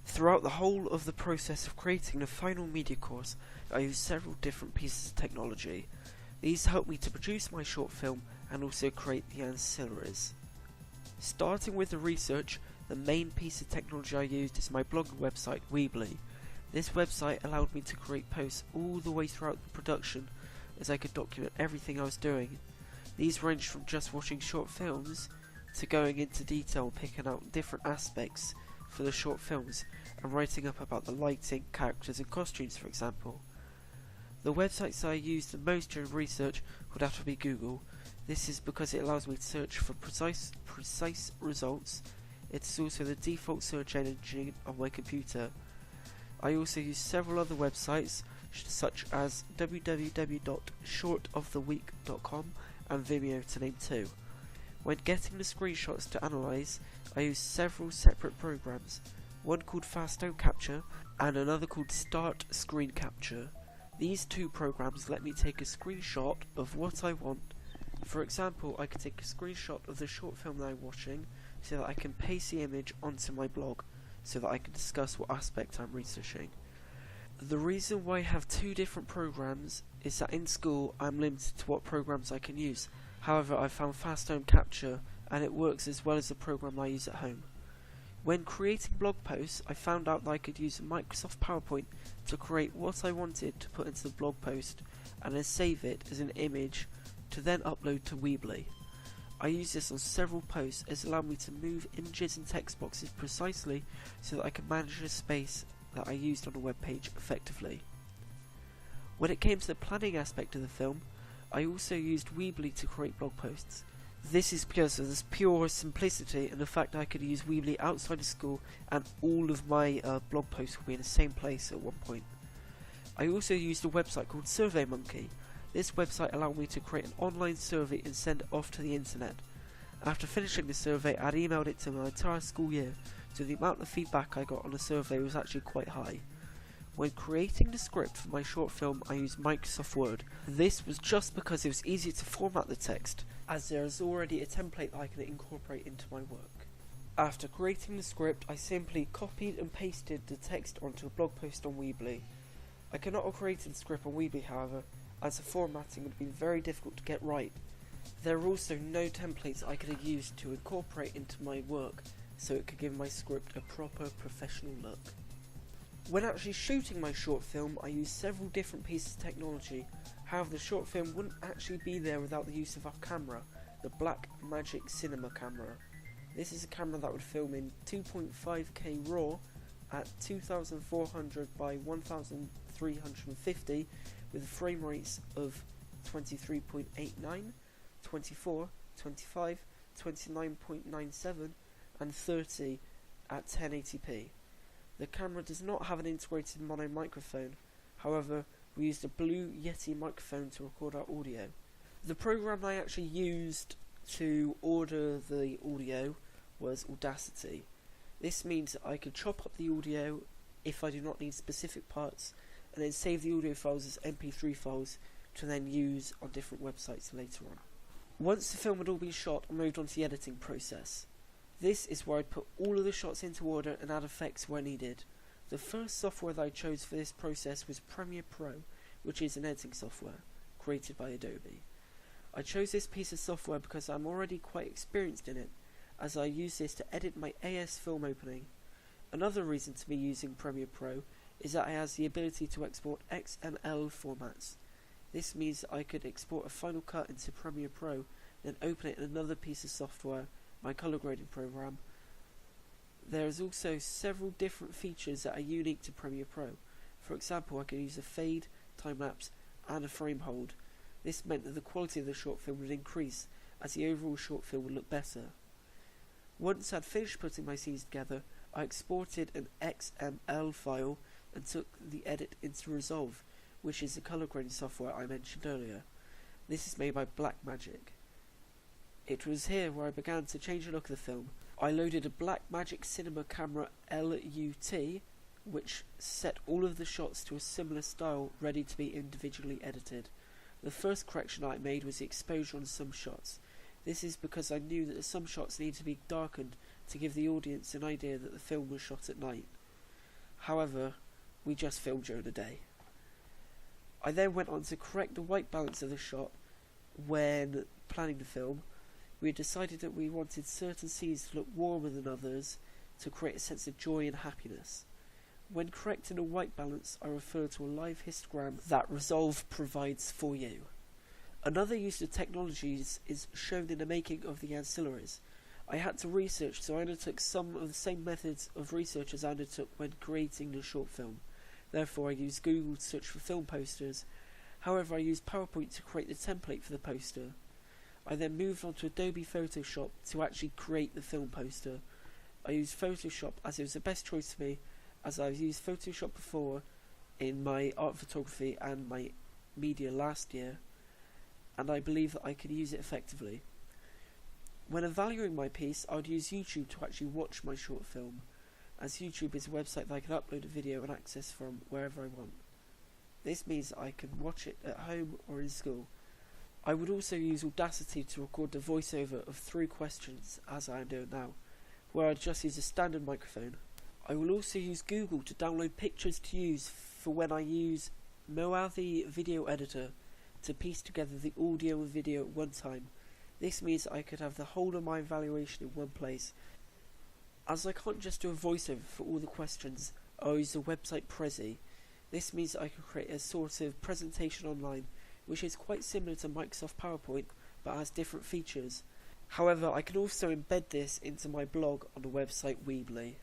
Throughout the whole of the process of creating the final media course, I used several different pieces of technology. These helped me to produce my short film and also create the ancillaries. Starting with the research, the main piece of technology I used is my blog website, Weebly. This website allowed me to create posts all the way throughout the production, as I could document everything I was doing. These ranged from just watching short films to going into detail and picking out different aspects for the short films and writing up about the lighting, characters and costumes, for example. The websites I used the most during research would have to be Google. This is because it allows me to search for precise results. It is also the default search engine on my computer. I also use several other websites such as www.shortoftheweek.com and Vimeo, to name two. When getting the screenshots to analyse, I use several separate programs, one called Fast Stone Capture and another called Start Screen Capture. These two programs let me take a screenshot of what I want. For example, I could take a screenshot of the short film that I'm watching so that I can paste the image onto my blog so that I can discuss what aspect I'm researching. The reason why I have two different programs is that in school I'm limited to what programs I can use. However, I found Fast Stone Capture and it works as well as the program I use at home. When creating blog posts, I found out that I could use Microsoft PowerPoint to create what I wanted to put into the blog post and then save it as an image to then upload to Weebly. I use this on several posts as it allowed me to move images and text boxes precisely so that I could manage the space that I used on a web page effectively. When it came to the planning aspect of the film, I also used Weebly to create blog posts. This is because of this pure simplicity and the fact that I could use Weebly outside of school and all of my blog posts will be in the same place at one point. I also used a website called SurveyMonkey. This website allowed me to create an online survey and send it off to the internet. After finishing the survey, I'd emailed it to my entire school year, so the amount of feedback I got on the survey was actually quite high. When creating the script for my short film, I used Microsoft Word. This was just because it was easier to format the text, as there is already a template that I can incorporate into my work. After creating the script, I simply copied and pasted the text onto a blog post on Weebly. I could not have created the script on Weebly, however, as the formatting would have been very difficult to get right. There are also no templates I could have used to incorporate into my work, so it could give my script a proper professional look. When actually shooting my short film, I used several different pieces of technology. However, the short film wouldn't actually be there without the use of our camera, the Blackmagic Cinema camera. This is a camera that would film in 2.5K RAW at 2400 by 1350 with frame rates of 23.89, 24, 25, 29.97 and 30 at 1080p. The camera does not have an integrated mono microphone, however we used a Blue Yeti microphone to record our audio. The program I actually used to order the audio was Audacity. This means that I could chop up the audio if I do not need specific parts and then save the audio files as MP3 files to then use on different websites later on. Once the film had all been shot, I moved on to the editing process. This is where I'd put all of the shots into order and add effects where needed. The first software that I chose for this process was Premiere Pro, which is an editing software created by Adobe. I chose this piece of software because I'm already quite experienced in it, as I use this to edit my AS film opening. Another reason to be using Premiere Pro is that it has the ability to export XML formats. This means that I could export a Final Cut into Premiere Pro, then open it in another piece of software, my color grading program. There is also several different features that are unique to Premiere Pro. For example, I could use a fade, time-lapse and a frame hold. This meant that the quality of the short film would increase, as the overall short film would look better. Once I'd finished putting my scenes together, I exported an XML file and took the edit into Resolve, which is the color grading software I mentioned earlier. This is made by Blackmagic. It was here where I began to change the look of the film. I loaded a Blackmagic Cinema camera LUT, which set all of the shots to a similar style, ready to be individually edited. The first correction I made was the exposure on some shots. This is because I knew that some shots needed to be darkened to give the audience an idea that the film was shot at night. However, we just filmed during the day. I then went on to correct the white balance of the shot. When planning the film, we had decided that we wanted certain scenes to look warmer than others to create a sense of joy and happiness. When correcting a white balance, I refer to a live histogram that Resolve provides for you. Another use of technologies is shown in the making of the ancillaries. I had to research, so I undertook some of the same methods of research as I undertook when creating the short film. Therefore, I used Google to search for film posters. However, I used PowerPoint to create the template for the poster. I then moved on to Adobe Photoshop to actually create the film poster. I used Photoshop as it was the best choice for me, as I've used Photoshop before in my art photography and my media last year, and I believe that I can use it effectively. When evaluating my piece, I would use YouTube to actually watch my short film, as YouTube is a website that I can upload a video and access from wherever I want. This means I can watch it at home or in school. I would also use Audacity to record the voiceover of 3 questions, as I am doing now, where I just use a standard microphone. I will also use Google to download pictures to use for when I use Moavi Video Editor to piece together the audio and video at one time. This means I could have the whole of my evaluation in one place. As I can't just do a voiceover for all the questions, I'll use the website Prezi. This means I can create a sort of presentation online, which is quite similar to Microsoft PowerPoint, but has different features. However, I can also embed this into my blog on the website Weebly.